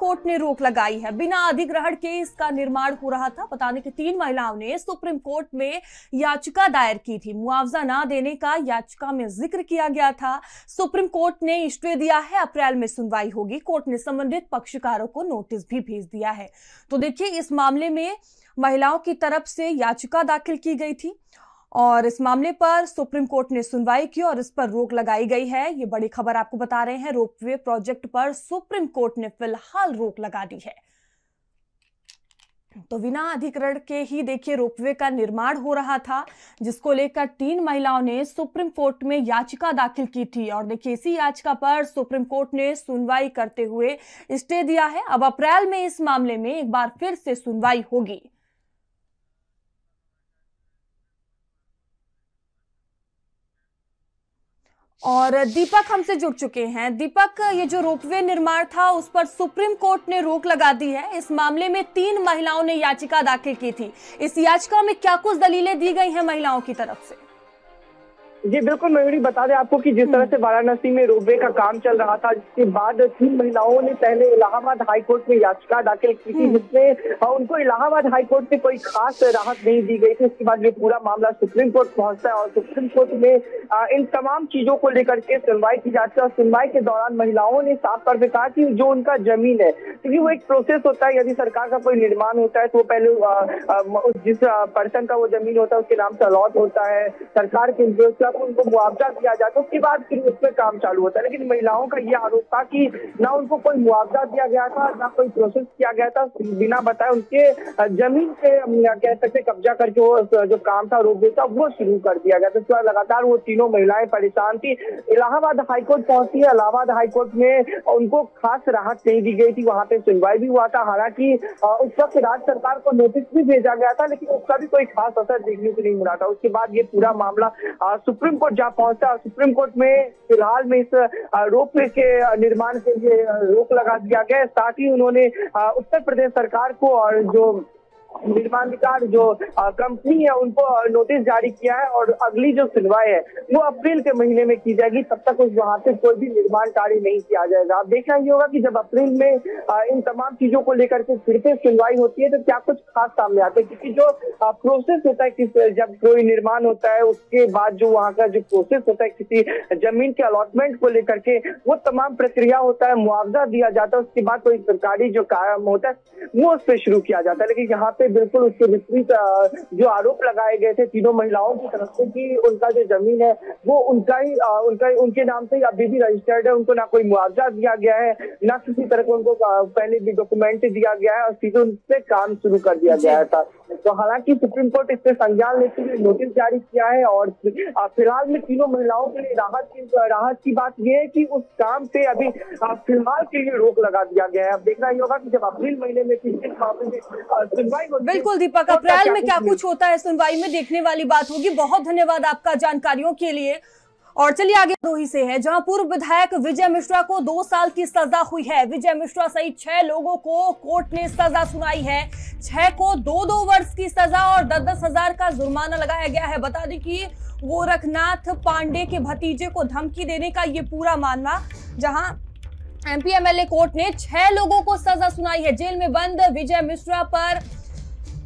Court ने रोक लगाई है। बिना अधिग्रहण के इसका निर्माण हो रहा था। बताने कि 3 महिलाओं ने सुप्रीम कोर्ट में याचिका दायर की थी। मुआवजा न देने का याचिका में जिक्र किया गया था। सुप्रीम कोर्ट ने स्टे दिया है, अप्रैल में सुनवाई होगी। कोर्ट ने संबंधित पक्षकारों को नोटिस भी भेज दिया है। तो देखिए, इस मामले में महिलाओं की तरफ से याचिका दाखिल की गई थी और इस मामले पर सुप्रीम कोर्ट ने सुनवाई की और इस पर रोक लगाई गई है। ये बड़ी खबर आपको बता रहे हैं। रोपवे प्रोजेक्ट पर सुप्रीम कोर्ट ने फिलहाल रोक लगा दी है। तो बिना अधिग्रहण के ही देखिए रोपवे का निर्माण हो रहा था, जिसको लेकर 3 महिलाओं ने सुप्रीम कोर्ट में याचिका दाखिल की थी और देखिए इसी याचिका पर सुप्रीम कोर्ट ने सुनवाई करते हुए स्टे दिया है। अब अप्रैल में इस मामले में एक बार फिर से सुनवाई होगी। और दीपक हमसे जुड़ चुके हैं। दीपक, ये जो रोपवे निर्माण था उस पर सुप्रीम कोर्ट ने रोक लगा दी है। इस मामले में 3 महिलाओं ने याचिका दाखिल की थी। इस याचिका में क्या कुछ दलीलें दी गई हैं महिलाओं की तरफ से? जी बिल्कुल मयूरी, बता दें आपको कि जिस तरह से वाराणसी में रोपवे का काम चल रहा था, जिसके बाद 3 महिलाओं ने पहले इलाहाबाद हाईकोर्ट में याचिका दाखिल की थी, जिसमें उनको इलाहाबाद हाईकोर्ट से कोई खास राहत नहीं दी गई थी। उसके बाद ये पूरा मामला सुप्रीम कोर्ट पहुंचता है और सुप्रीम कोर्ट में इन तमाम चीजों को लेकर के सुनवाई की जाती है। और सुनवाई के दौरान महिलाओं ने साफ तौर पर कहा कि जो उनका जमीन है, क्योंकि वो एक प्रोसेस होता है, यदि सरकार का कोई निर्माण होता है तो पहले जिस पर्सन का वो जमीन होता है उसके नाम से अलॉट होता है, सरकार के उनको मुआवजा दिया जाता है, उसके बाद फिर उसमें काम चालू होता है। लेकिन महिलाओं का ये आरोप था कि ना उनको कोई मुआवजा दिया गया था, ना कोई प्रोसेस किया गया था। बिना बताए उनके जमीन पे कह सकते कब्जा करके वो जो काम था रोपवे का वो शुरू कर दिया गया। तो इसके लगातार वो तीनों महिलाएं परेशान थी। इलाहाबाद हाईकोर्ट पहुंची है। इलाहाबाद हाईकोर्ट में उनको खास राहत नहीं दी गई थी। वहां पे सुनवाई भी हुआ था। हालांकि उस वक्त राज्य सरकार को नोटिस भी भेजा गया था, लेकिन उसका भी कोई खास असर देखने को नहीं मिला था। उसके बाद ये पूरा मामला सुप्रीम कोर्ट जा पहुंचा। सुप्रीम कोर्ट में फिलहाल में इस रोपवे के निर्माण के लिए रोक लगा दिया गया। साथ ही उन्होंने उत्तर प्रदेश सरकार को और जो निर्माणाधिकार जो कंपनी है उनको नोटिस जारी किया है और अगली जो सुनवाई है वो अप्रैल के महीने में की जाएगी। तब तक उस वहां पे कोई भी निर्माण कार्य नहीं किया जाएगा। अब देखना ये होगा कि जब अप्रैल में इन तमाम चीजों को लेकर के फिर से सुनवाई होती है तो क्या कुछ खास सामने आता है, क्योंकि जो प्रोसेस होता है जब कोई निर्माण होता है उसके बाद जो वहाँ का जो प्रोसेस होता है किसी जमीन के अलॉटमेंट को लेकर के, वो तमाम प्रक्रिया होता है, मुआवजा दिया जाता है, उसके बाद कोई सरकारी जो काम होता है वो उस पर शुरू किया जाता है। लेकिन यहाँ पे बिल्कुल उसके विपरीत जो आरोप लगाए गए थे तीनों महिलाओं की तरफ से कि उनका जो जमीन है वो उनके नाम से अभी भी रजिस्टर्ड है, उनको ना कोई मुआवजा दिया गया है, ना किसी तरह का उनको पहले भी डॉक्यूमेंट दिया गया है और सीधे उनसे काम शुरू कर दिया गया था। तो हालांकि सुप्रीम कोर्ट इस पे संज्ञान लेते हुए नोटिस जारी किया है और फिलहाल में तीनों महिलाओं के लिए राहत की बात यह है कि उस काम पे अभी फिलहाल के लिए रोक लगा दिया गया है। अब देखना ये होगा कि जब अप्रैल महीने में किस मामले में सुनवाई होती है। बिल्कुल दीपक, अप्रैल में क्या कुछ होता है सुनवाई में देखने वाली बात होगी। बहुत धन्यवाद आपका जानकारियों के लिए। और चलिए आगे भदोही से है, जहां पूर्व विधायक विजय मिश्रा को 2 साल की सजा हुई है। विजय मिश्रा सहित 6 लोगों को कोर्ट ने सजा सुनाई है। 6 को 2-2 वर्ष की सजा और 10-10 हजार का जुर्माना लगाया गया है। बता दें कि गोरखनाथ पांडे के भतीजे को धमकी देने का ये पूरा मामला, जहां एमपी एमएलए कोर्ट ने 6 लोगों को सजा सुनाई है। जेल में बंद विजय मिश्रा पर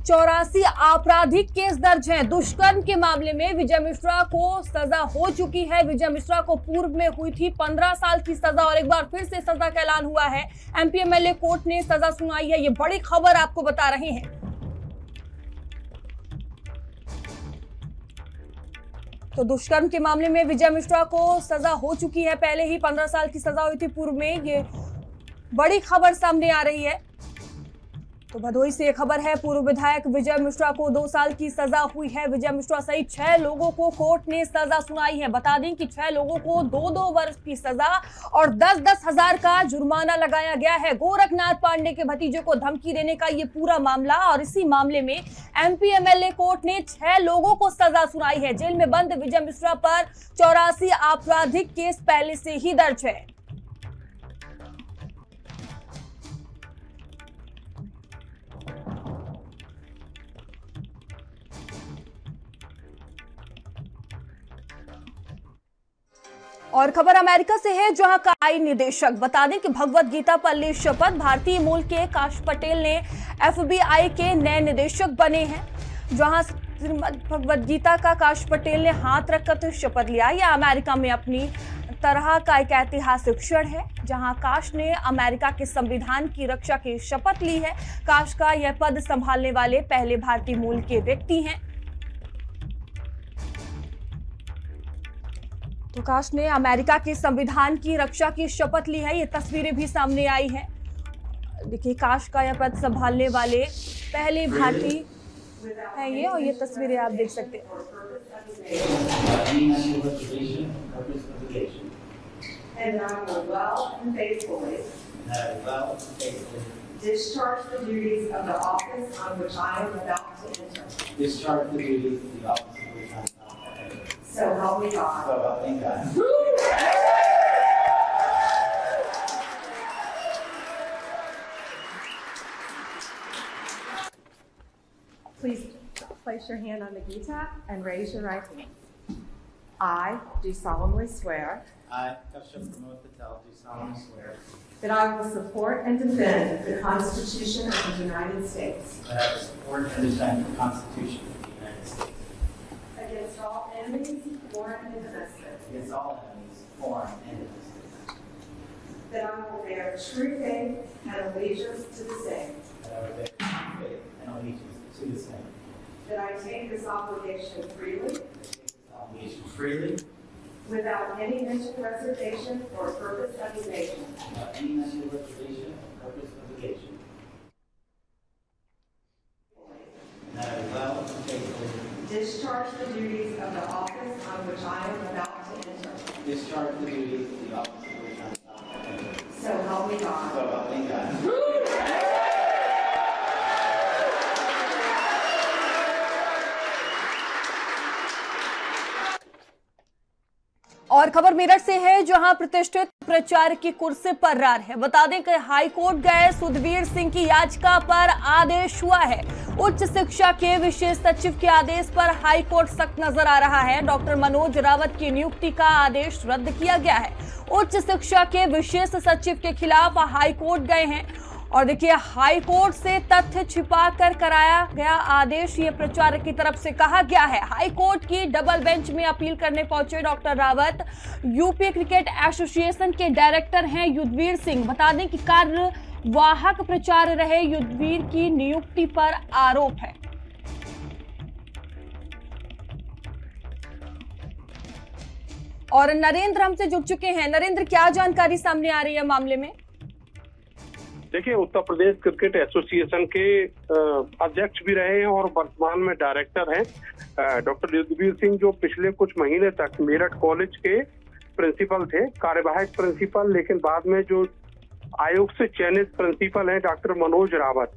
84 आपराधिक केस दर्ज हैं। दुष्कर्म के मामले में विजय मिश्रा को सजा हो चुकी है। विजय मिश्रा को पूर्व में हुई थी 15 साल की सजा और एक बार फिर से सजा का ऐलान हुआ है। एमपी एमएलए कोर्ट ने सजा सुनाई है। ये बड़ी खबर आपको बता रहे हैं। तो दुष्कर्म के मामले में विजय मिश्रा को सजा हो चुकी है। पहले ही 15 साल की सजा हुई थी पूर्व में। ये बड़ी खबर सामने आ रही है। तो भदोही से खबर है, पूर्व विधायक विजय मिश्रा को 2 साल की सजा हुई है। विजय मिश्रा सहित 6 लोगों को कोर्ट ने सजा सुनाई है। बता दें कि 6 लोगों को 2-2 वर्ष की सजा और 10-10 हजार का जुर्माना लगाया गया है। गोरखनाथ पांडे के भतीजे को धमकी देने का ये पूरा मामला और इसी मामले में एमपी एमएलए कोर्ट ने 6 लोगों को सजा सुनाई है। जेल में बंद विजय मिश्रा पर 84 आपराधिक केस पहले से ही दर्ज है। और खबर अमेरिका से है, जहां का आई निदेशक, बता दें कि भगवत गीता पर ली शपथ भारतीय मूल के काश पटेल ने FBI के नए निदेशक बने हैं। जहां भगवत गीता का काश पटेल ने हाथ रखकर शपथ लिया। यह अमेरिका में अपनी तरह का एक ऐतिहासिक क्षण है, जहां काश ने अमेरिका के संविधान की रक्षा की शपथ ली है। काश का यह पद संभालने वाले पहले भारतीय मूल के व्यक्ति हैं। तो काश ने अमेरिका के संविधान की रक्षा की शपथ ली है। ये तस्वीरें भी सामने आई हैं। देखिए, काश का यह पद संभालने वाले पहले भारतीय हैं ये, और ये तस्वीरें आप देख सकते हैं। And I will well and faithfully discharge the duties of the office on which I am about to enter. Discharge the duties of the office of which I am about to enter. So help me God. So help me God. Please place your hand on the Gita and raise your right hand. I do solemnly swear I, Kashyap Pramod Patel, do solemnly swear that I will support and defend the Constitution of the United States that I will support and defend the Constitution of the United States against all enemies, foreign and domestic, against all enemies, foreign and domestic, that I will bear true faith and allegiance to the same, that I will bear true faith and allegiance to the same, that I take this obligation freely, that I take this obligation freely, without any mental reservation or purpose of evasion, without any mental reservation or purpose of evasion, and that I will well and faithfully discharge the duties of the office on which I am about to enter. discharge the duties of the office of which I am about to enter. So help me God. So help me God. और खबर मेरठ से है, जहां प्रतिष्ठित प्रचारक की कुर्सी पर रार है। बता दें कि हाईकोर्ट गए सुधवीर सिंह की याचिका पर आदेश हुआ है। उच्च शिक्षा के विशेष सचिव के आदेश पर हाईकोर्ट सख्त नजर आ रहा है। डॉक्टर मनोज रावत की नियुक्ति का आदेश रद्द किया गया है। उच्च शिक्षा के विशेष सचिव के खिलाफ हाईकोर्ट गए हैं। और देखिए, हाईकोर्ट से तथ्य छिपाकर कराया गया आदेश, ये प्रचारक की तरफ से कहा गया है। हाईकोर्ट की डबल बेंच में अपील करने पहुंचे doctor Rawat UP cricket association के डायरेक्टर हैं युद्धवीर सिंह। बता दें कि कार्यवाहक प्रचार रहे युद्धवीर की नियुक्ति पर आरोप है। और नरेंद्र हमसे जुड़ चुके हैं। नरेंद्र, क्या जानकारी सामने आ रही है मामले में? देखिए, उत्तर प्रदेश क्रिकेट एसोसिएशन के अध्यक्ष भी रहे हैं और वर्तमान में डायरेक्टर हैं डॉक्टर युद्धवीर सिंह, जो पिछले कुछ महीने तक मेरठ कॉलेज के प्रिंसिपल थे, कार्यवाहक प्रिंसिपल। लेकिन बाद में जो आयोग से चयनित प्रिंसिपल हैं डॉक्टर मनोज रावत,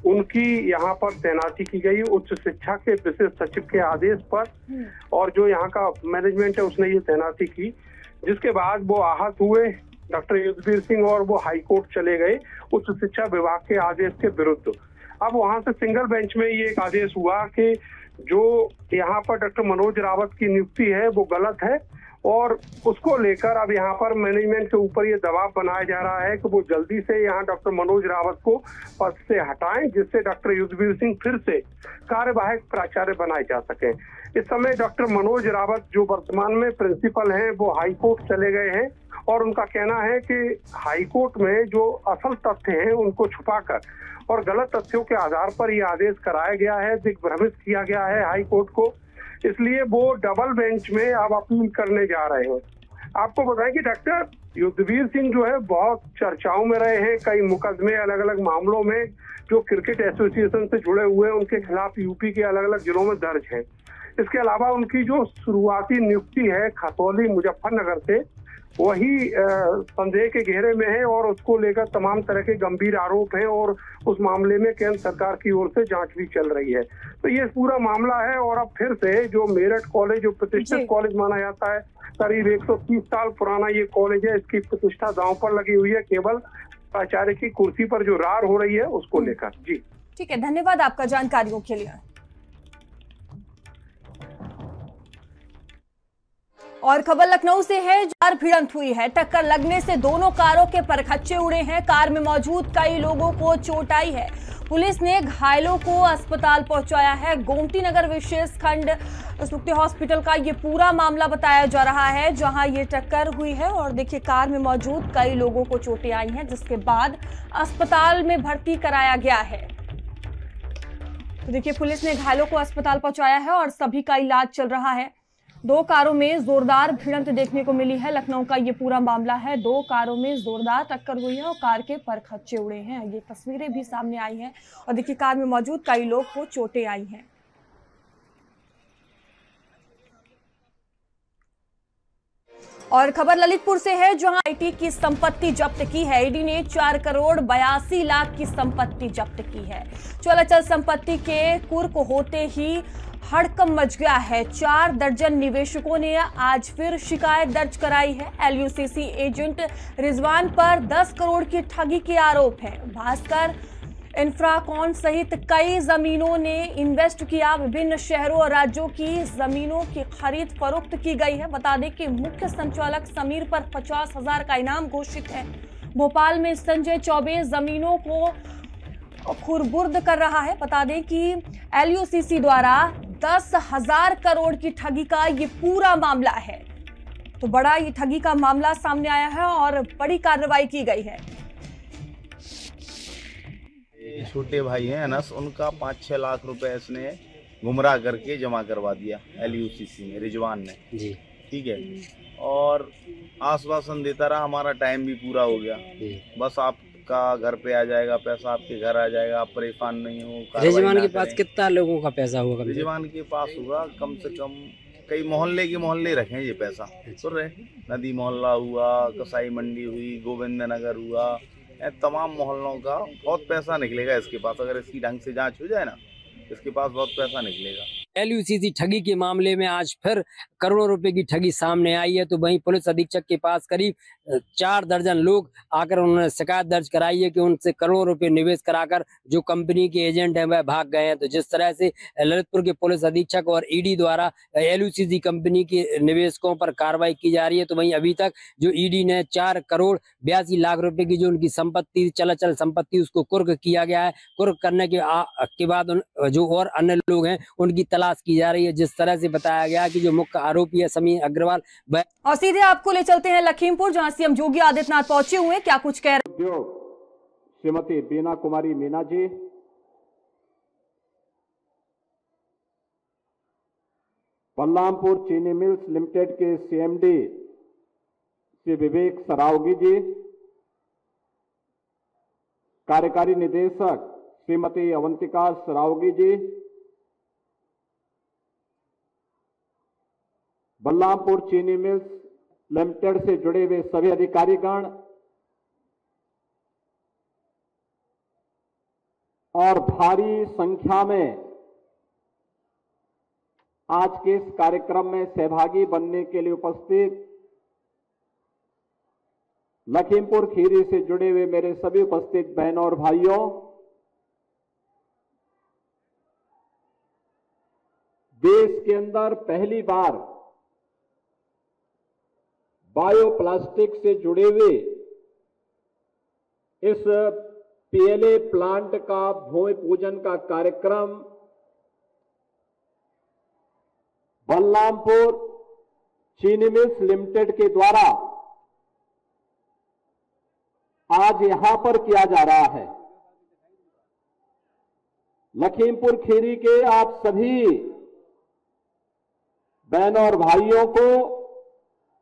उनकी यहाँ पर तैनाती की गई उच्च शिक्षा के विशेष सचिव के आदेश पर। और जो यहाँ का मैनेजमेंट है उसने ये तैनाती की, जिसके बाद वो आहत हुए डॉक्टर युद्धवीर सिंह और वो हाईकोर्ट चले गए उच्च शिक्षा विभाग के आदेश के विरुद्ध। अब वहां से सिंगल बेंच में ये एक आदेश हुआ कि जो यहाँ पर डॉक्टर मनोज रावत की नियुक्ति है वो गलत है, और उसको लेकर अब यहाँ पर मैनेजमेंट के ऊपर ये दबाव बनाया जा रहा है कि वो जल्दी से यहाँ डॉक्टर मनोज रावत को पद से हटाएं, जिससे डॉक्टर युद्धवीर सिंह फिर से कार्यवाहक प्राचार्य बनाए जा सके। इस समय डॉक्टर मनोज रावत जो वर्तमान में प्रिंसिपल हैं वो हाईकोर्ट चले गए हैं, और उनका कहना है कि हाईकोर्ट में जो असल तथ्य हैं उनको छुपाकर और गलत तथ्यों के आधार पर ये आदेश कराया गया है, दिग्भ्रमित किया गया है हाईकोर्ट को। इसलिए वो डबल बेंच में अब अपील करने जा रहे हैं। आपको बताएं कि डॉक्टर युद्धवीर सिंह जो है बहुत चर्चाओं में रहे हैं। कई मुकदमे अलग अलग मामलों में जो क्रिकेट एसोसिएशन से जुड़े हुए हैं उनके खिलाफ यूपी के अलग अलग जिलों में दर्ज है। इसके अलावा उनकी जो शुरुआती नियुक्ति है खतौली मुजफ्फरनगर से, वही संदेह के घेरे में है और उसको लेकर तमाम तरह के गंभीर आरोप हैं, और उस मामले में केंद्र सरकार की ओर से जांच भी चल रही है। तो ये पूरा मामला है। और अब फिर से जो मेरठ कॉलेज, जो प्रतिष्ठित कॉलेज माना जाता है, करीब 130 साल पुराना ये कॉलेज है, इसकी प्रतिष्ठा दांव पर लगी हुई है केवल प्राचार्य की कुर्सी पर जो रार हो रही है उसको लेकर। जी ठीक है, धन्यवाद आपका जानकारियों के लिए। और खबर लखनऊ से है, कार भिड़ंत हुई है। टक्कर लगने से दोनों कारों के परखच्चे उड़े हैं। कार में मौजूद कई लोगों को चोट आई है। पुलिस ने घायलों को अस्पताल पहुंचाया है। गोमती नगर विशेष खंड सुक्ति हॉस्पिटल का ये पूरा मामला बताया जा रहा है, जहां ये टक्कर हुई है। और देखिए, कार में मौजूद कई लोगों को चोटें आई हैं, जिसके बाद अस्पताल में भर्ती कराया गया है। तो देखिए, पुलिस ने घायलों को अस्पताल पहुंचाया है और सभी का इलाज चल रहा है। दो कारों में जोरदार भिड़ंत देखने को मिली है। लखनऊ का ये पूरा मामला है। दो कारों में जोरदार टक्कर हुई है और कार के परखच्चे उड़े हैं। ये तस्वीरें भी सामने आई हैं और देखिए, कार में मौजूद कई लोग को चोटें आई हैं। और खबर ललितपुर से है, जहां ईडी की संपत्ति जब्त की है। ईडी ने 4 करोड़ 82 लाख की संपत्ति जब्त की है। चल संपत्ति के कुर्क होते ही हड़कंप मच गया है। 4 दर्जन निवेशकों ने आज फिर शिकायत दर्ज कराई है। एलयूसीसी एजेंट रिजवान पर 10 करोड़ की ठगी के आरोप है। भास्कर इंफ्राकॉन सहित कई जमीनों ने इन्वेस्ट किया। विभिन्न शहरों और राज्यों की जमीनों की खरीद फरोख्त की गई है। बता दें कि मुख्य संचालक समीर पर 50,000 का इनाम घोषित है। भोपाल में संजय चौबे जमीनों को खुरबुर्द कर रहा है। बता दें कि एलयूसीसी द्वारा 10,000 करोड़ की ठगी का ये पूरा मामला है। तो बड़ा ये ठगी का मामला सामने आया है और बड़ी कार्रवाई की गई है। छोटे भाई हैं अनस, उनका 5-6 लाख रुपए इसने गुमराह करके जमा करवा दिया एलयूसीसी में, रिजवान ने जी। ठीक है, और आश्वासन देता रहा हमारा टाइम भी पूरा हो गया, बस आपका घर पे आ जाएगा पैसा, आपके घर आ जाएगा, आप परेशान नहीं हो। रिजवान के पास कितना लोगों का पैसा होगा? रिजवान के पास होगा कम से कम कई मोहल्ले रखे ये पैसा। सुन रहे, नदी मोहल्ला हुआ, कसाई मंडी हुई, गोविंद नगर हुआ, तमाम मोहल्लों का बहुत पैसा निकलेगा इसके पास। अगर इसकी ढंग से जांच हो जाए ना, इसके पास बहुत पैसा निकलेगा। एलयूसीसी ठगी के मामले में आज फिर करोड़ों रुपए की ठगी सामने आई है। तो वहीं पुलिस अधीक्षक के पास करीब 4 दर्जन लोग आकर उन्होंने शिकायत दर्ज कराई है कि उनसे करोड़ों रुपए निवेश कराकर जो कंपनी के एजेंट हैं वह भाग गए हैं। तो जिस तरह से ललितपुर के पुलिस अधीक्षक और ईडी द्वारा एलयूसीसी कंपनी के निवेशकों पर कार्रवाई की जा रही है, तो वहीं अभी तक जो ईडी ने 4 करोड़ 82 लाख रुपए की जो उनकी संपत्ति, चल संपत्ति, उसको कुर्क किया गया है। कुर्क करने के बाद जो और अन्य लोग हैं उनकी तलाश की जा रही है। जिस तरह से बताया गया कि जो मुख्य आरोपी है समीर अग्रवाल। और सीधे आपको ले चलते हैं लखीमपुर, जहां सीएम योगी आदित्यनाथ पहुंचे हुए, क्या कुछ कह रहे। उद्योग श्रीमती बीना कुमारी मीना जी, बलरामपुर चीनी मिल्स लिमिटेड के सीएमडी श्री विवेक सरावगी जी, कार्यकारी निदेशक श्रीमती अवंतिका सरावगी जी, बलरामपुर चीनी मिल्स लिमिटेड से जुड़े हुए सभी अधिकारीगण और भारी संख्या में आज के इस कार्यक्रम में सहभागी बनने के लिए उपस्थित लखीमपुर खीरी से जुड़े हुए मेरे सभी उपस्थित बहनों और भाइयों, देश के अंदर पहली बार बायोप्लास्टिक से जुड़े हुए इस पीएलए प्लांट का भूमि पूजन का कार्यक्रम बलरामपुर चीनी मिल्स लिमिटेड के द्वारा आज यहां पर किया जा रहा है। लखीमपुर खीरी के आप सभी बहनों और भाइयों को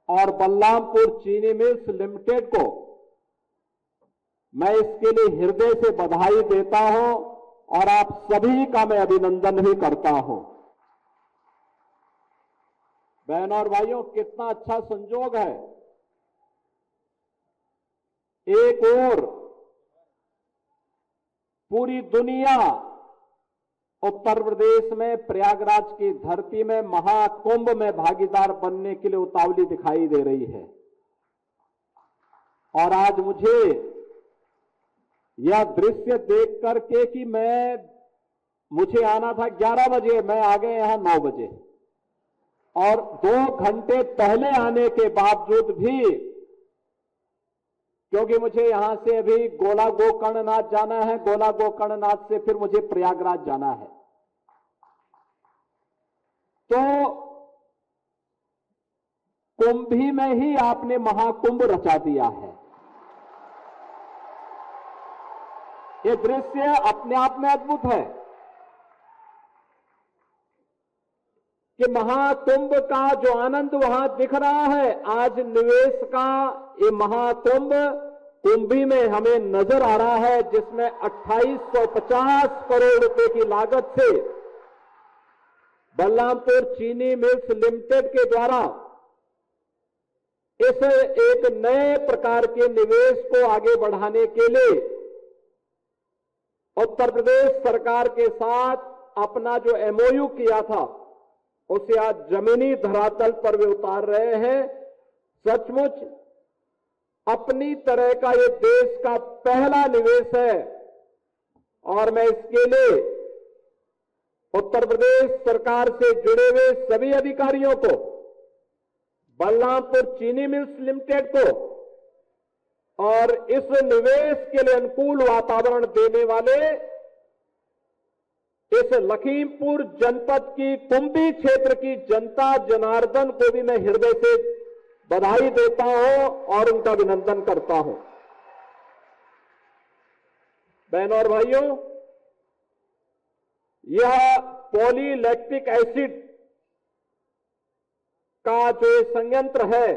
और बलरामपुर चीनी मिल्स लिमिटेड को मैं इसके लिए हृदय से बधाई देता हूं और आप सभी का मैं अभिनंदन भी करता हूं। बहनों और भाइयों, कितना अच्छा संजोग है। एक और पूरी दुनिया उत्तर प्रदेश में प्रयागराज की धरती में महाकुंभ में भागीदार बनने के लिए उतावली दिखाई दे रही है। और आज मुझे यह दृश्य देख करके कि मुझे आना था 11 बजे, मैं आ गए यहां 9 बजे। और 2 घंटे पहले आने के बावजूद भी, क्योंकि मुझे यहां से अभी गोला गोकर्णनाथ जाना है, गोला गोकर्णनाथ से फिर मुझे प्रयागराज जाना है, तो कुंभी में ही आपने महाकुंभ रचा दिया है। ये दृश्य अपने आप में अद्भुत है कि महाकुंभ का जो आनंद वहां दिख रहा है, आज निवेश का ये महाकुंभ कुंभी में हमें नजर आ रहा है, जिसमें 2850 करोड़ रुपए की लागत से बलरामपुर चीनी मिल्स लिमिटेड के द्वारा इस एक नए प्रकार के निवेश को आगे बढ़ाने के लिए उत्तर प्रदेश सरकार के साथ अपना जो एमओयू किया था, उसे आज जमीनी धरातल पर वे उतार रहे हैं। सचमुच अपनी तरह का ये देश का पहला निवेश है और मैं इसके लिए उत्तर प्रदेश सरकार से जुड़े हुए सभी अधिकारियों को, बलरामपुर चीनी मिल्स लिमिटेड को और इस निवेश के लिए अनुकूल वातावरण देने वाले इस लखीमपुर जनपद की कुंभी क्षेत्र की जनता जनार्दन को भी मैं हृदय से बधाई देता हूं और उनका अभिनंदन करता हूं। बहनों और भाइयों, यह पॉलीलैक्टिक एसिड का जो संयंत्र है,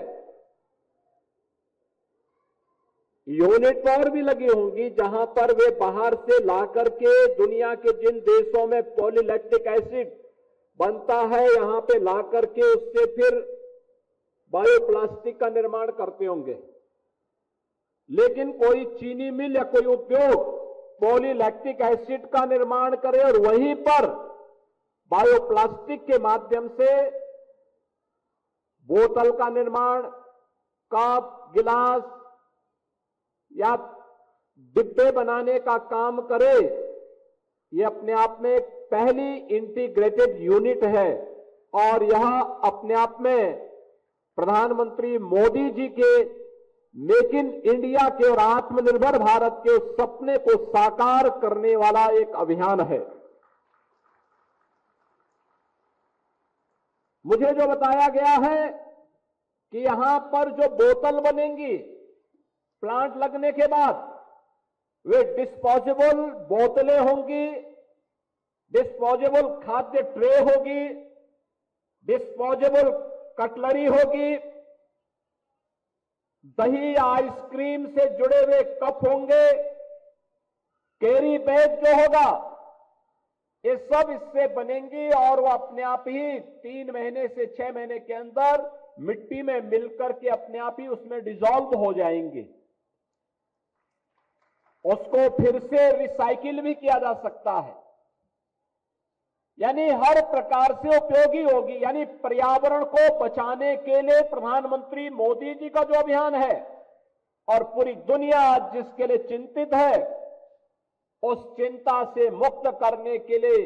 यूनिट और भी लगी होंगी जहां पर वे बाहर से ला करके दुनिया के जिन देशों में पॉलीलैक्टिक एसिड बनता है, यहां पे ला करके उससे फिर बायोप्लास्टिक का निर्माण करते होंगे। लेकिन कोई चीनी मिल या कोई उद्योग पॉलीलैक्टिक एसिड का निर्माण करे और वहीं पर बायोप्लास्टिक के माध्यम से बोतल का निर्माण, कप, गिलास या डिब्बे बनाने का काम करे, ये अपने आप में एक पहली इंटीग्रेटेड यूनिट है और यह अपने आप में प्रधानमंत्री मोदी जी के मेक इन इंडिया के और आत्मनिर्भर भारत के उस सपने को साकार करने वाला एक अभियान है। मुझे जो बताया गया है कि यहां पर जो बोतल बनेंगी प्लांट लगने के बाद, वे डिस्पोजेबल बोतलें होंगी, डिस्पोजेबल खाद्य ट्रे होगी, डिस्पोजेबल कटलरी होगी, दही आइसक्रीम से जुड़े हुए कप होंगे, कैरी बैग जो होगा, ये सब इससे बनेंगी और वो अपने आप ही 3 महीने से 6 महीने के अंदर मिट्टी में मिलकर के अपने आप ही उसमें डिसॉल्व हो जाएंगे। उसको फिर से रिसाइकिल भी किया जा सकता है, यानी हर प्रकार से उपयोगी होगी। यानी पर्यावरण को बचाने के लिए प्रधानमंत्री मोदी जी का जो अभियान है और पूरी दुनिया आज जिसके लिए चिंतित है, उस चिंता से मुक्त करने के लिए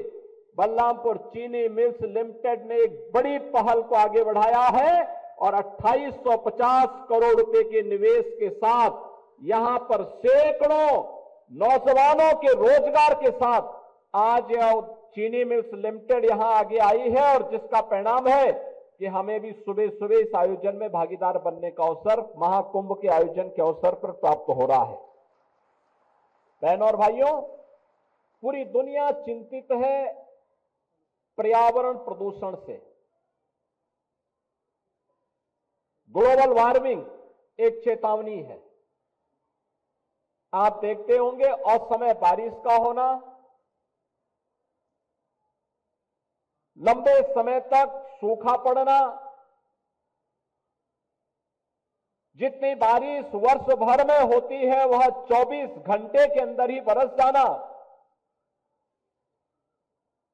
बलरामपुर चीनी मिल्स लिमिटेड ने एक बड़ी पहल को आगे बढ़ाया है और 2850 करोड़ रुपए के निवेश के साथ यहां पर सैकड़ों नौजवानों के रोजगार के साथ आज यह चीनी मिल्स लिमिटेड यहां आगे आई है और जिसका परिणाम है कि हमें भी सुबह सुबह इस आयोजन में भागीदार बनने का अवसर, महाकुंभ के आयोजन के अवसर पर प्राप्त हो रहा है। बहनों और भाइयों, पूरी दुनिया चिंतित है पर्यावरण प्रदूषण से। ग्लोबल वार्मिंग एक चेतावनी है। आप देखते होंगे असमय बारिश का होना, लंबे समय तक सूखा पड़ना, जितनी बारिश वर्ष भर में होती है वह 24 घंटे के अंदर ही बरस जाना,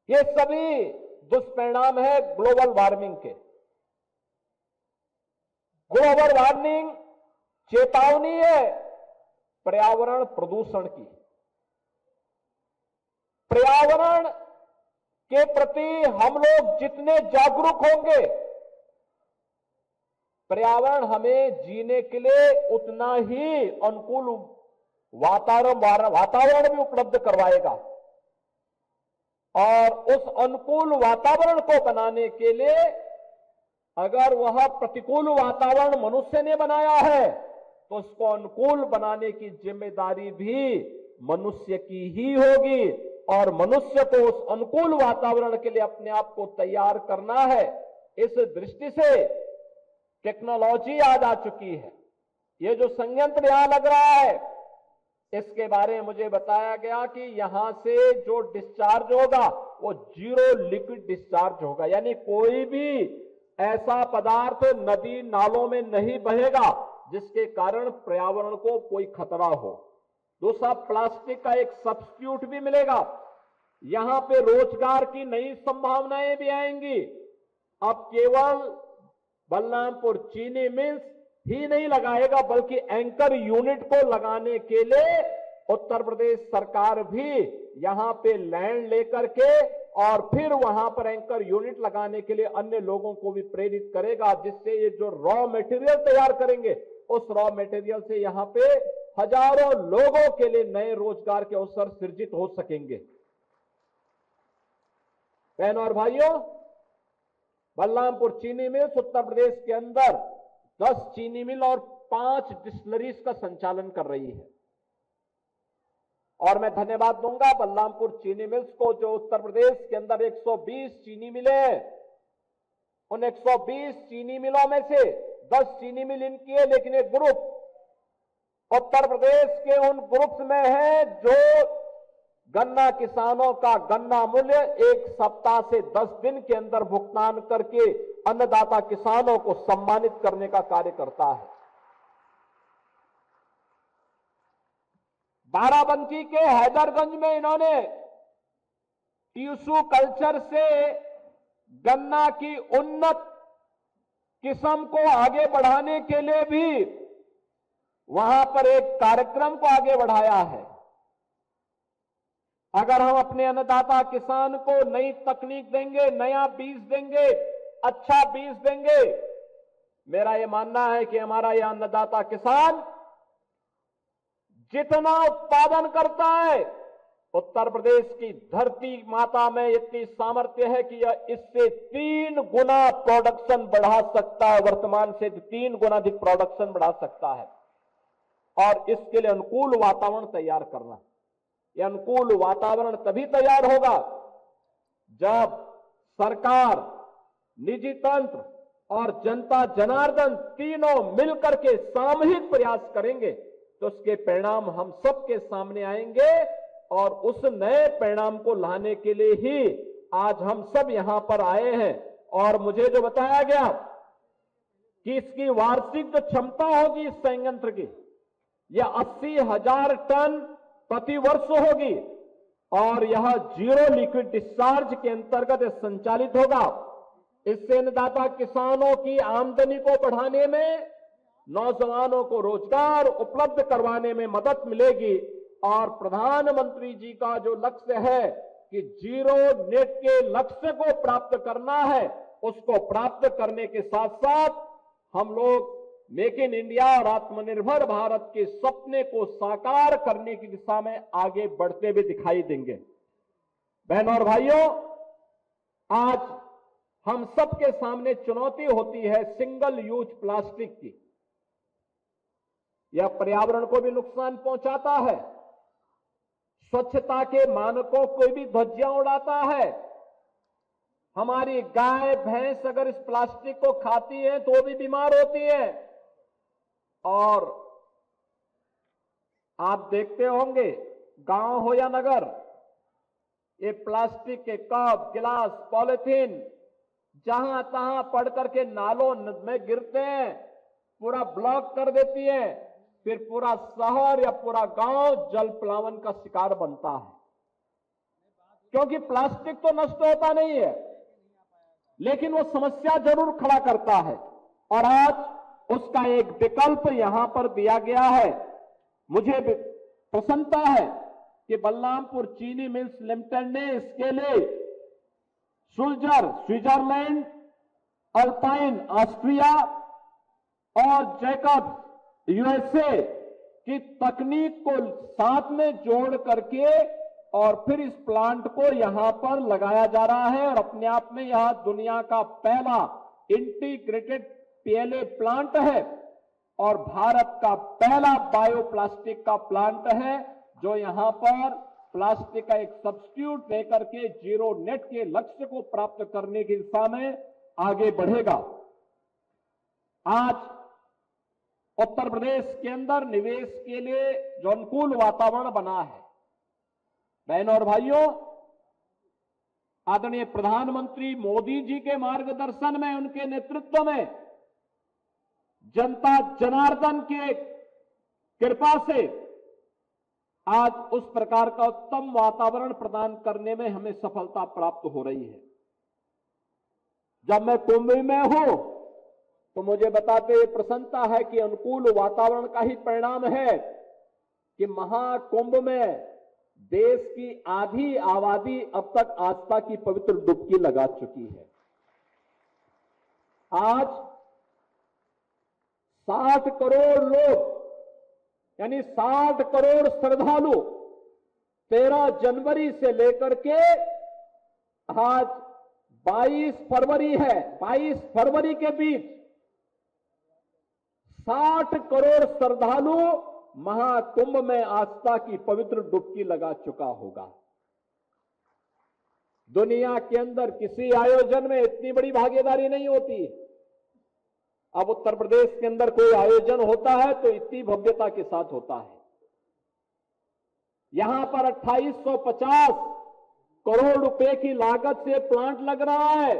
ये सभी दुष्परिणाम है ग्लोबल वार्मिंग के। ग्लोबल वार्मिंग चेतावनी है पर्यावरण प्रदूषण की। पर्यावरण के प्रति हम लोग जितने जागरूक होंगे पर्यावरण हमें जीने के लिए उतना ही अनुकूल वातावरण भी उपलब्ध करवाएगा। और उस अनुकूल वातावरण को बनाने के लिए अगर वह प्रतिकूल वातावरण मनुष्य ने बनाया है तो उसको अनुकूल बनाने की जिम्मेदारी भी मनुष्य की ही होगी। और मनुष्य को उस अनुकूल वातावरण के लिए अपने आप को तैयार करना है। इस दृष्टि से टेक्नोलॉजी आज आ चुकी है। ये जो संयंत्र यहां लग रहा है, इसके बारे में मुझे बताया गया कि यहां से जो डिस्चार्ज होगा वो जीरो लिक्विड डिस्चार्ज होगा, यानी कोई भी ऐसा पदार्थ नदी नालों में नहीं बहेगा जिसके कारण पर्यावरण को कोई खतरा हो। दूसरा, प्लास्टिक का एक सब्स्टिट्यूट भी मिलेगा। यहां पे रोजगार की नई संभावनाएं भी आएंगी। अब केवल बलरामपुर चीनी मिल्स ही नहीं लगाएगा, बल्कि एंकर यूनिट को लगाने के लिए उत्तर प्रदेश सरकार भी यहां पे लैंड लेकर के और फिर वहां पर एंकर यूनिट लगाने के लिए अन्य लोगों को भी प्रेरित करेगा, जिससे ये जो रॉ मटेरियल तैयार करेंगे उस रॉ मटेरियल से यहां पे हजारों लोगों के लिए नए रोजगार के अवसर सृजित हो सकेंगे। बहनों और भाइयों, बलरामपुर चीनी मिल्स उत्तर प्रदेश के अंदर 10 चीनी मिल और 5 डिस्टिलरीज का संचालन कर रही है। और मैं धन्यवाद दूंगा बलरामपुर चीनी मिल्स को, जो उत्तर प्रदेश के अंदर 120 चीनी मिलें हैं। उन 120 चीनी मिलों में से 10 चीनी मिल इनकी है, लेकिन एक ग्रुप उत्तर प्रदेश के उन ग्रुप्स में है जो गन्ना किसानों का गन्ना मूल्य 1 सप्ताह से 10 दिन के अंदर भुगतान करके अन्नदाता किसानों को सम्मानित करने का कार्य करता है। बाराबंकी के हैदरगंज में इन्होंने टिश्यू कल्चर से गन्ना की उन्नत किस्म को आगे बढ़ाने के लिए भी वहां पर एक कार्यक्रम को आगे बढ़ाया है। अगर हम अपने अन्नदाता किसान को नई तकनीक देंगे, नया बीज देंगे, अच्छा बीज देंगे, मेरा यह मानना है कि हमारा यह अन्नदाता किसान जितना उत्पादन करता है, उत्तर प्रदेश की धरती माता में इतनी सामर्थ्य है कि यह इससे 3 गुना प्रोडक्शन बढ़ा सकता है। वर्तमान से 3 गुना अधिक प्रोडक्शन बढ़ा सकता है। और इसके लिए अनुकूल वातावरण तैयार करना। यह अनुकूल वातावरण तभी तैयार होगा जब सरकार, निजी तंत्र और जनता जनार्दन तीनों मिलकर के सामूहिक प्रयास करेंगे, तो उसके परिणाम हम सबके सामने आएंगे। और उस नए परिणाम को लाने के लिए ही आज हम सब यहां पर आए हैं। और मुझे जो बताया गया कि इसकी वार्षिक जो क्षमता होगी इस संयंत्र की, यह 80,000 टन प्रति वर्ष होगी। और यह जीरो लिक्विड डिस्चार्ज के अंतर्गत संचालित होगा। इससे अन्नदाता किसानों की आमदनी को बढ़ाने में, नौजवानों को रोजगार उपलब्ध करवाने में मदद मिलेगी। और प्रधानमंत्री जी का जो लक्ष्य है कि जीरो नेट के लक्ष्य को प्राप्त करना है, उसको प्राप्त करने के साथ साथ हम लोग मेक इन इंडिया और आत्मनिर्भर भारत के सपने को साकार करने की दिशा में आगे बढ़ते हुए दिखाई देंगे। बहनों और भाइयों, आज हम सबके सामने चुनौती होती है सिंगल यूज प्लास्टिक की। यह पर्यावरण को भी नुकसान पहुंचाता है, स्वच्छता के मानकों को भी ध्वजियां उड़ाता है। हमारी गाय भैंस अगर इस प्लास्टिक को खाती है तो भी बीमार होती है। और आप देखते होंगे गांव हो या नगर, ये प्लास्टिक के कप, गिलास, पॉलिथीन जहां तहां पड़ करके नालों में गिरते हैं, पूरा ब्लॉक कर देती है। फिर पूरा शहर या पूरा गांव जल प्लावन का शिकार बनता है, क्योंकि प्लास्टिक तो नष्ट होता नहीं है, लेकिन वो समस्या जरूर खड़ा करता है। और आज उसका एक विकल्प यहां पर दिया गया है। मुझे प्रसन्नता है कि बलरामपुर चीनी मिल्स लिमिटेड ने इसके लिए सुल्जर स्विट्जरलैंड, अल्पाइन ऑस्ट्रिया, और जैकब यूएसए की तकनीक को साथ में जोड़ करके और फिर इस प्लांट को यहां पर लगाया जा रहा है और अपने आप में यह दुनिया का पहला इंटीग्रेटेड पीएलए प्लांट है और भारत का पहला बायोप्लास्टिक का प्लांट है जो यहां पर प्लास्टिक का एक सब्स्टिट्यूट लेकर के जीरो नेट के लक्ष्य को प्राप्त करने की दिशा में आगे बढ़ेगा। आज उत्तर प्रदेश के अंदर निवेश के लिए जो अनुकूल वातावरण बना है, बहनों और भाइयों, आदरणीय प्रधानमंत्री मोदी जी के मार्गदर्शन में, उनके नेतृत्व में, जनता जनार्दन के कृपा से आज उस प्रकार का उत्तम वातावरण प्रदान करने में हमें सफलता प्राप्त हो रही है। जब मैं कुंभ में हूं तो मुझे बताते हुए प्रसन्नता है कि अनुकूल वातावरण का ही परिणाम है कि महाकुंभ में देश की आधी आबादी अब तक आस्था की पवित्र डुबकी लगा चुकी है। आज 60 करोड़ लोग यानी 60 करोड़ श्रद्धालु 13 जनवरी से लेकर के आज 22 फरवरी है, 22 फरवरी के बीच 60 करोड़ श्रद्धालु महाकुंभ में आस्था की पवित्र डुबकी लगा चुका होगा। दुनिया के अंदर किसी आयोजन में इतनी बड़ी भागीदारी नहीं होती। अब उत्तर प्रदेश के अंदर कोई आयोजन होता है तो इतनी भव्यता के साथ होता है। यहां पर 2850 करोड़ रुपए की लागत से प्लांट लग रहा है,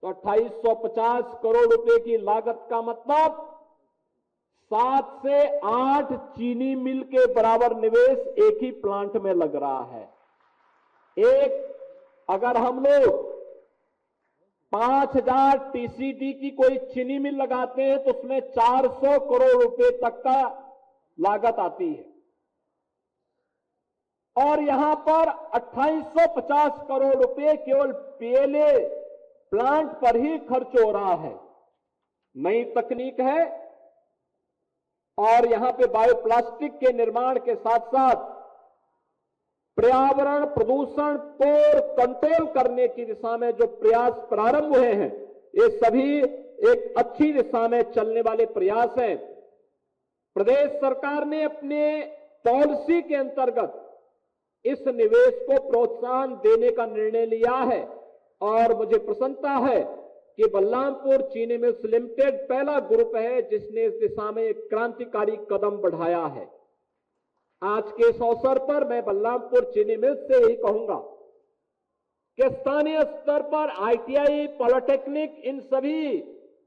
तो 2850 करोड़ रुपए की लागत का मतलब 7 से 8 चीनी मिल के बराबर निवेश एक ही प्लांट में लग रहा है। अगर हम लोग 5000 टीसीडी की कोई चीनी मिल लगाते हैं तो उसमें 400 करोड़ रुपए तक का लागत आती है और यहां पर 2850 करोड़ रुपए केवल पीएलए प्लांट पर ही खर्च हो रहा है। नई तकनीक है और यहां पे बायोप्लास्टिक के निर्माण के साथ साथ पर्यावरण प्रदूषण को कंट्रोल करने की दिशा में जो प्रयास प्रारंभ हुए हैं, ये सभी एक अच्छी दिशा में चलने वाले प्रयास हैं। प्रदेश सरकार ने अपने पॉलिसी के अंतर्गत इस निवेश को प्रोत्साहन देने का निर्णय लिया है और मुझे प्रसन्नता है कि बलरामपुर चीनी मिल्स लिमिटेड पहला ग्रुप है जिसने इस दिशा में एक क्रांतिकारी कदम बढ़ाया है। आज के इस अवसर पर मैं बलरामपुर चीनी मिल्स से यही कहूंगा कि स्थानीय स्तर पर आईटीआई, पॉलिटेक्निक, इन सभी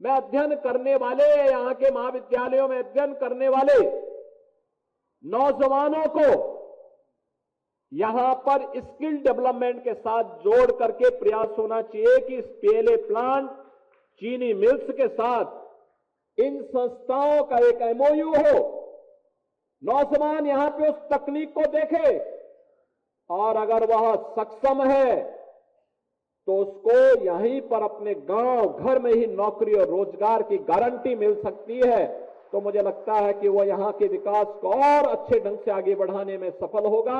में अध्ययन करने वाले, यहां के महाविद्यालयों में अध्ययन करने वाले नौजवानों को यहां पर स्किल डेवलपमेंट के साथ जोड़ करके प्रयास होना चाहिए कि इस पीएलए प्लांट, चीनी मिल्स के साथ इन संस्थाओं का एक एमओयू हो, नौजवान यहां पे उस तकनीक को देखे और अगर वह सक्षम है तो उसको यहीं पर अपने गांव घर में ही नौकरी और रोजगार की गारंटी मिल सकती है। तो मुझे लगता है कि वह यहां के विकास को और अच्छे ढंग से आगे बढ़ाने में सफल होगा।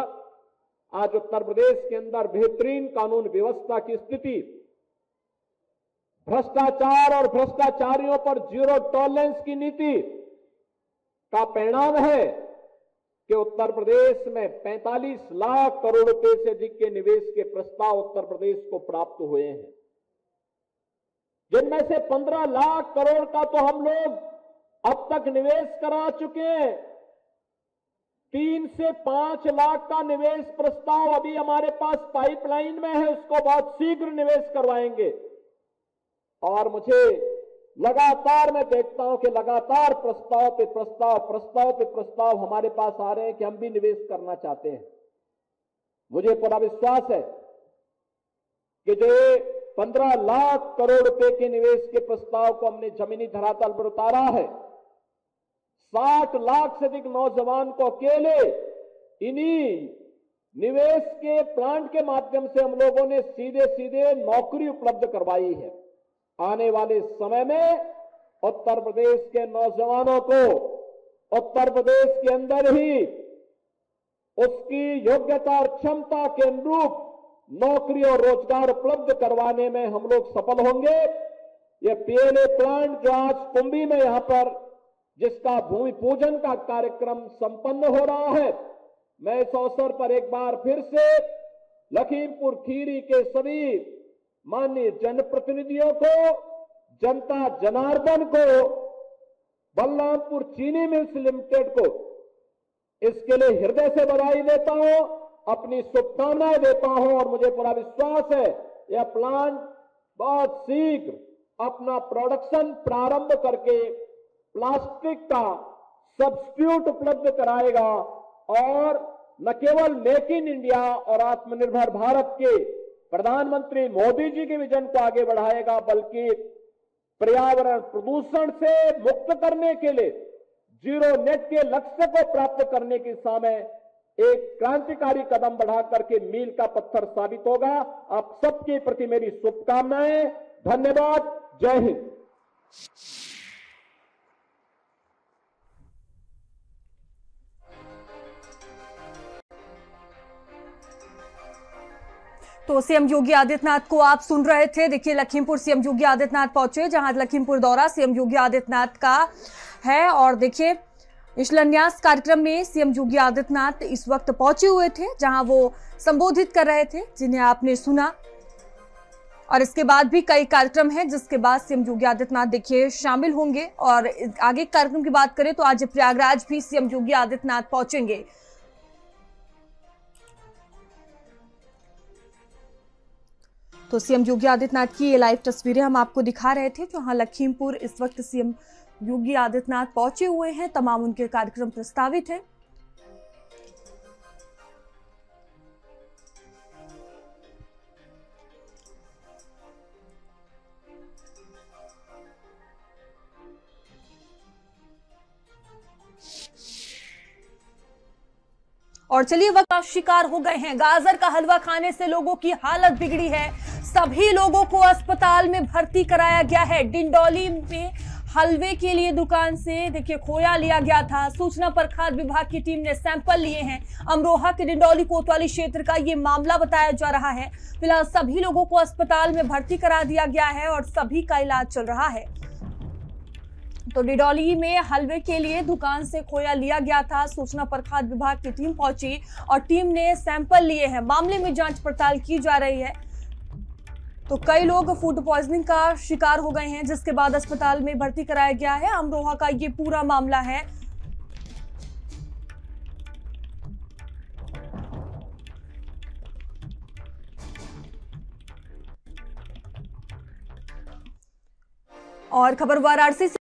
आज उत्तर प्रदेश के अंदर बेहतरीन कानून व्यवस्था की स्थिति, भ्रष्टाचार और भ्रष्टाचारियों पर जीरो टॉलरेंस की नीति का परिणाम है कि उत्तर प्रदेश में 45 लाख करोड़ रुपए से अधिक के निवेश के प्रस्ताव उत्तर प्रदेश को प्राप्त हुए हैं, जिनमें से 15 लाख करोड़ का तो हम लोग अब तक निवेश करा चुके हैं। 3 से 5 लाख का निवेश प्रस्ताव अभी हमारे पास पाइपलाइन में है, उसको बहुत शीघ्र निवेश करवाएंगे। और मुझे लगातार मैं देखता हूं कि लगातार प्रस्ताव पे प्रस्ताव हमारे पास आ रहे हैं कि हम भी निवेश करना चाहते हैं। मुझे पूरा विश्वास है कि जो 15 लाख करोड़ रुपए के निवेश के प्रस्ताव को हमने जमीनी धरातल पर उतारा है, 60 लाख से अधिक नौजवान को अकेले इन्हीं निवेश के प्लांट के माध्यम से हम लोगों ने सीधे सीधे नौकरी उपलब्ध करवाई है। आने वाले समय में उत्तर प्रदेश के नौजवानों को उत्तर प्रदेश के अंदर ही उसकी योग्यता और क्षमता के अनुरूप नौकरी और रोजगार उपलब्ध करवाने में हम लोग सफल होंगे। ये पीएलए प्लांट जो आज कुंभी में यहां पर जिसका भूमि पूजन का कार्यक्रम संपन्न हो रहा है, मैं इस अवसर पर एक बार फिर से लखीमपुर खीरी के सभी माननीय जनप्रतिनिधियों को, जनता जनार्दन को, बलरामपुर चीनी मिल्स लिमिटेड को इसके लिए हृदय से बधाई देता हूं, अपनी शुभकामनाएं देता हूं और मुझे पूरा विश्वास है यह प्लांट बहुत शीघ्र अपना प्रोडक्शन प्रारंभ करके प्लास्टिक का सब्स्टिट्यूट उपलब्ध कराएगा और न केवल मेक इन इंडिया और आत्मनिर्भर भारत के प्रधानमंत्री मोदी जी के विजन को आगे बढ़ाएगा, बल्कि पर्यावरण प्रदूषण से मुक्त करने के लिए जीरो नेट के लक्ष्य को प्राप्त करने की दिशा में एक क्रांतिकारी कदम बढ़ा करके मील का पत्थर साबित होगा। आप सबके प्रति मेरी शुभकामनाएं, धन्यवाद, जय हिंद। तो सीएम योगी आदित्यनाथ को आप सुन रहे थे। देखिए, लखीमपुर सीएम योगी आदित्यनाथ पहुंचे, जहां लखीमपुर दौरा सीएम योगी आदित्यनाथ का है। और देखिए, इस शिलान्यास कार्यक्रम में सीएम योगी आदित्यनाथ इस वक्त पहुंचे हुए थे, जहां वो संबोधित कर रहे थे, जिन्हें आपने सुना। और इसके बाद भी कई कार्यक्रम हैं, जिसके बाद सीएम योगी आदित्यनाथ देखिए शामिल होंगे। और आगे कार्यक्रम की बात करें तो आज प्रयागराज भी सीएम योगी आदित्यनाथ पहुंचेंगे। तो सीएम योगी आदित्यनाथ की ये लाइव तस्वीरें हम आपको दिखा रहे थे, जहां लखीमपुर इस वक्त सीएम योगी आदित्यनाथ पहुंचे हुए हैं। तमाम उनके कार्यक्रम प्रस्तावित हैं। और चलिए, वक्त का शिकार हो गए हैं। गाजर का हलवा खाने से लोगों की हालत बिगड़ी है। सभी लोगों को अस्पताल में भर्ती कराया गया है। डिंडौली में हलवे के लिए दुकान से देखिए खोया लिया गया था। सूचना पर खाद्य विभाग की टीम ने सैंपल लिए हैं। अमरोहा के डिंडौली कोतवाली क्षेत्र का ये मामला बताया जा रहा है। फिलहाल सभी लोगों को अस्पताल में भर्ती करा दिया गया है और सभी का इलाज चल रहा है। तो डिंडौली में हलवे के लिए दुकान से खोया लिया गया था। सूचना पर खाद्य विभाग की टीम पहुंची और टीम ने सैंपल लिए हैं। मामले में जांच पड़ताल की जा रही है। तो कई लोग फूड पॉइजनिंग का शिकार हो गए हैं, जिसके बाद अस्पताल में भर्ती कराया गया है। अमरोहा का ये पूरा मामला है। और खबर वाराणसी से